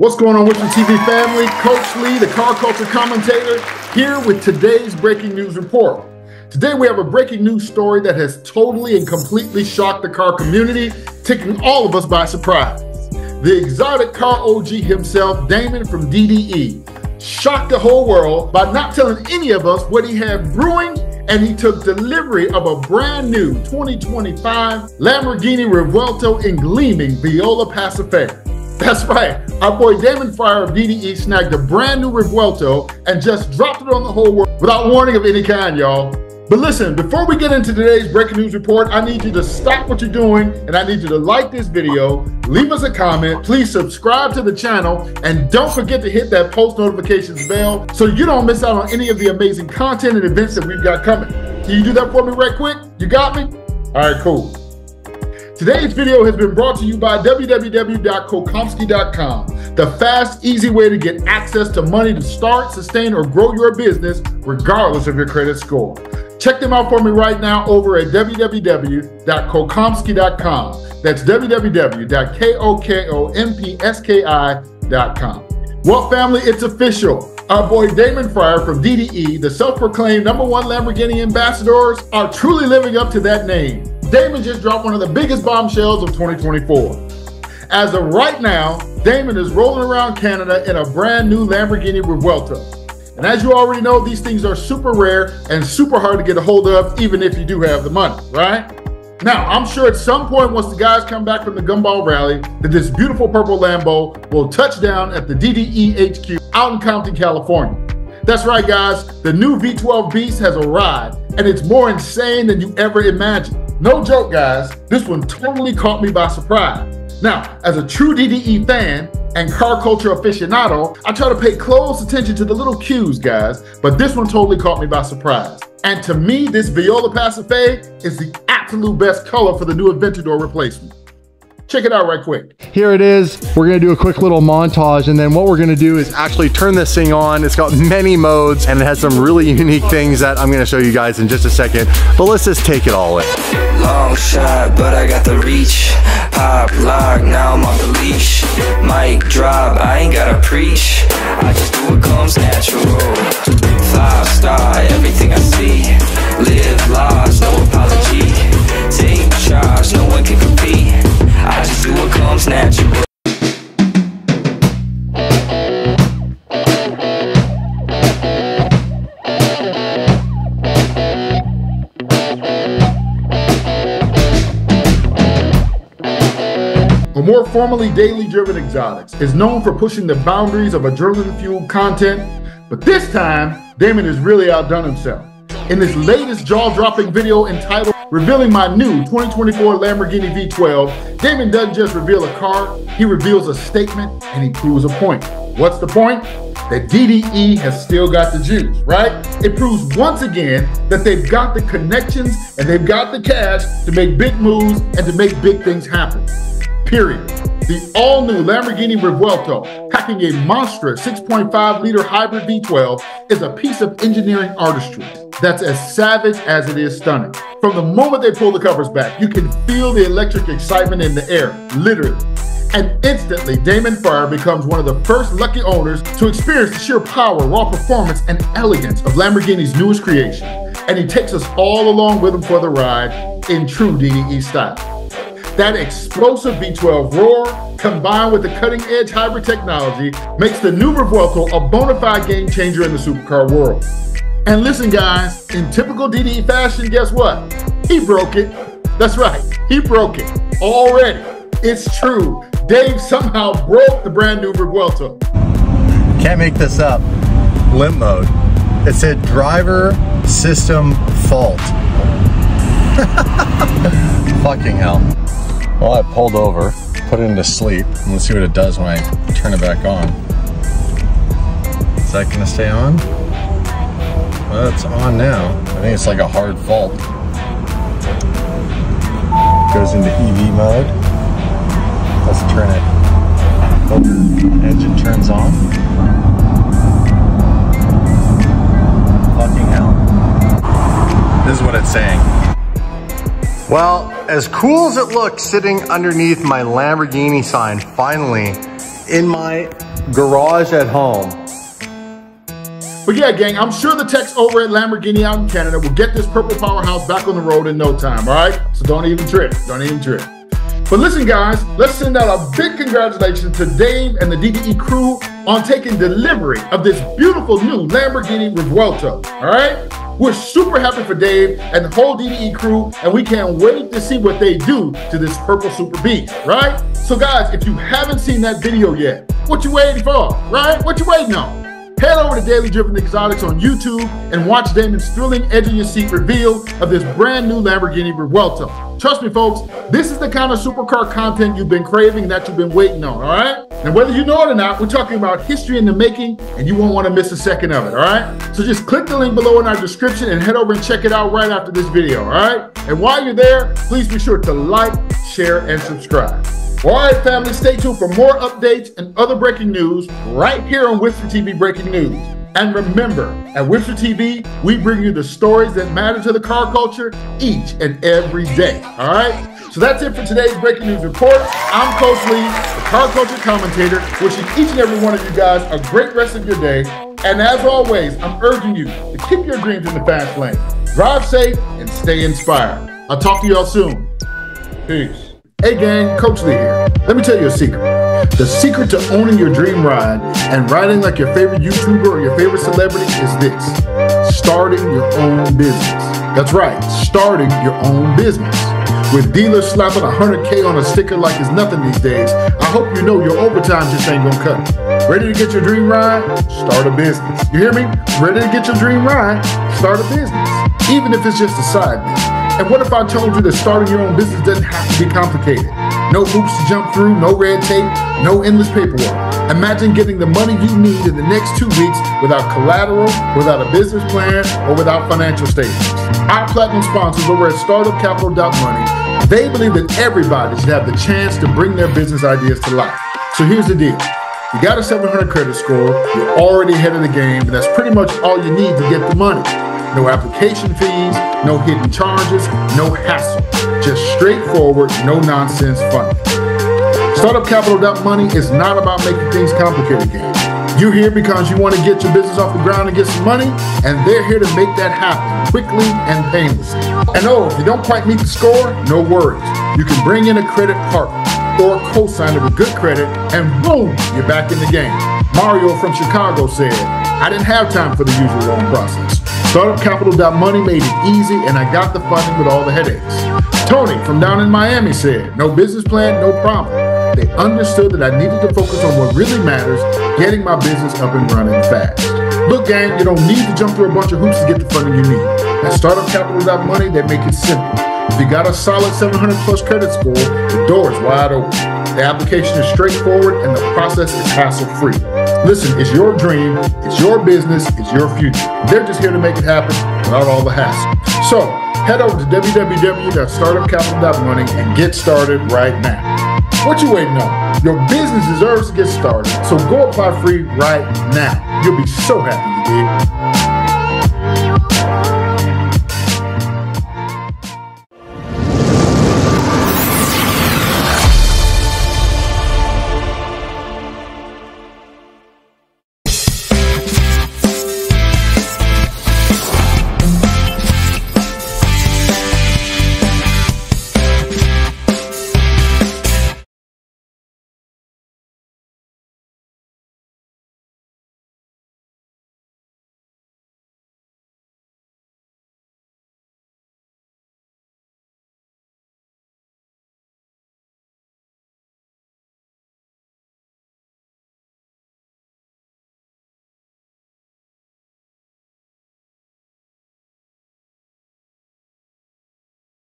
What's going on with your TV family? Coach Lee, the car culture commentator, here with today's breaking news report. Today we have a breaking news story that has totally and completely shocked the car community, taking all of us by surprise. The exotic car OG himself, Damon from DDE, shocked the whole world by not telling any of us what he had brewing, and he took delivery of a brand new 2025 Lamborghini Revuelto in gleaming Viola Pacifica. That's right, our boy Damon Fryer of DDE snagged a brand new Revuelto and just dropped it on the whole world without warning of any kind, y'all. But listen, before we get into today's breaking news report, I need you to stop what you're doing and I need you to like this video, leave us a comment, please subscribe to the channel, and don't forget to hit that post notifications bell so you don't miss out on any of the amazing content and events that we've got coming. Can you do that for me right quick? You got me? All right, cool. Today's video has been brought to you by www.kokomski.com, the fast, easy way to get access to money to start, sustain, or grow your business regardless of your credit score. Check them out for me right now over at www.kokomski.com. That's www.kokomski.com. Well, family, it's official. Our boy Damon Fryer from DDE, the self-proclaimed #1 Lamborghini ambassadors, are truly living up to that name. Damon just dropped one of the biggest bombshells of 2024. As of right now, Damon is rolling around Canada in a brand new Lamborghini Revuelto. And as you already know, these things are super rare and super hard to get a hold of, even if you do have the money, right? Now, I'm sure at some point once the guys come back from the Gumball Rally, that this beautiful purple Lambo will touch down at the DDE HQ out in Compton, California. That's right, guys, the new V12 Beast has arrived, and it's more insane than you ever imagined. No joke, guys, this one totally caught me by surprise. Now, as a true DDE fan and car culture aficionado, I try to pay close attention to the little cues, guys, but this one totally caught me by surprise. And to me, this Viola Pacifica is the absolute best color for the new Aventador replacement. Check it out right quick. Here it is. We're gonna do a quick little montage, and then what we're gonna do is actually turn this thing on. It's got many modes, and it has some really unique things that I'm gonna show you guys in just a second. But let's just take it all in. Long shot, but I got the reach. Pop, lock, now I'm on the leash. Mic drop, I ain't gotta preach. I just do what comes natural. 5-star, everything I see. Live large, no apology. Take charge, no one can compete. I just do what comes natural. Or more formally Daily Driven Exotics is known for pushing the boundaries of adrenaline-fueled content, but this time, Damon has really outdone himself. In this latest jaw-dropping video entitled Revealing My New 2024 Lamborghini V12, Damon doesn't just reveal a car, he reveals a statement and he proves a point. What's the point? That DDE has still got the juice, right? It proves once again that they've got the connections and they've got the cash to make big moves and to make big things happen. Period. The all-new Lamborghini Revuelto, packing a monstrous 6.5-liter hybrid V12, is a piece of engineering artistry that's as savage as it is stunning. From the moment they pull the covers back, you can feel the electric excitement in the air, literally. And instantly, Damon Fryer becomes one of the first lucky owners to experience the sheer power, raw performance, and elegance of Lamborghini's newest creation. And he takes us all along with him for the ride in true DDE style. That explosive V12 roar, combined with the cutting-edge hybrid technology, makes the new Revuelto a bona fide game changer in the supercar world. And listen, guys, in typical DDE fashion, guess what? He broke it. That's right, he broke it already. It's true. Dave somehow broke the brand new Revuelto. Can't make this up. Limp mode. It said driver system fault. Fucking hell. Well, I pulled over, put it into sleep, and let's see what it does when I turn it back on. Is that gonna stay on? Well, it's on now. I think it's like a hard fault. Goes into EV mode. Let's turn it over. Engine turns on. Fucking hell. This is what it's saying. Well, as cool as it looks sitting underneath my Lamborghini sign, finally, in my garage at home. But yeah, gang, I'm sure the techs over at Lamborghini out in Canada will get this purple powerhouse back on the road in no time, all right? So don't even trip, don't even trip. But listen, guys, let's send out a big congratulations to Dave and the DDE crew on taking delivery of this beautiful new Lamborghini Revuelto, all right? We're super happy for Dave and the whole DDE crew, and we can't wait to see what they do to this purple super beast, right? So guys, if you haven't seen that video yet, what you waiting for, right? What you waiting on? Head over to Daily Driven Exotics on YouTube and watch Damon's thrilling edge of your seat reveal of this brand new Lamborghini Revuelto. Trust me, folks, this is the kind of supercar content you've been craving and that you've been waiting on, all right? And whether you know it or not, we're talking about history in the making, and you won't want to miss a second of it, all right? So just click the link below in our description and head over and check it out right after this video, all right? And while you're there, please be sure to like, share, and subscribe. All right, family, stay tuned for more updates and other breaking news right here on Whipster TV Breaking News. And remember, at Whipster TV, we bring you the stories that matter to the car culture each and every day, all right? So that's it for today's Breaking News Report. I'm Coach Lee, the car culture commentator, wishing each and every one of you guys a great rest of your day. And as always, I'm urging you to keep your dreams in the fast lane. Drive safe and stay inspired. I'll talk to y'all soon. Peace. Hey gang, Coach Lee here. Let me tell you a secret. The secret to owning your dream ride and riding like your favorite YouTuber or your favorite celebrity is this: starting your own business. That's right, starting your own business. With dealers slapping $100K on a sticker like it's nothing these days, I hope you know your overtime just ain't gonna cut it. Ready to get your dream ride? Start a business. You hear me? Ready to get your dream ride? Start a business. Even if it's just a side business. And what if I told you that starting your own business doesn't have to be complicated? No hoops to jump through, no red tape, no endless paperwork. Imagine getting the money you need in the next 2 weeks without collateral, without a business plan, or without financial statements. Our platinum sponsors over at StartupCapital.money, they believe that everybody should have the chance to bring their business ideas to life. So here's the deal. You got a 700 credit score, you're already ahead of the game, and that's pretty much all you need to get the money. No application fees, no hidden charges, no hassle. Just straightforward, no nonsense funding. StartupCapital.money is not about making things complicated, gang. You're here because you want to get your business off the ground and get some money, and they're here to make that happen quickly and painlessly. And oh, if you don't quite meet the score, no worries. You can bring in a credit partner or a co-signer with good credit, and boom, you're back in the game. Mario from Chicago said, I didn't have time for the usual loan process. StartupCapital.money made it easy, and I got the funding with all the headaches. Tony from down in Miami said, no business plan, no problem. They understood that I needed to focus on what really matters, getting my business up and running fast. Look, gang, you don't need to jump through a bunch of hoops to get the funding you need. At StartupCapital.money, they make it simple. If you got a solid 700 plus credit score, the door is wide open. The application is straightforward and the process is hassle-free. Listen, it's your dream, it's your business, it's your future. They're just here to make it happen without all the hassle. So, head over to www.startupcapital.money and get started right now. What you waiting on? Your business deserves to get started, so go apply free right now. You'll be so happy you did.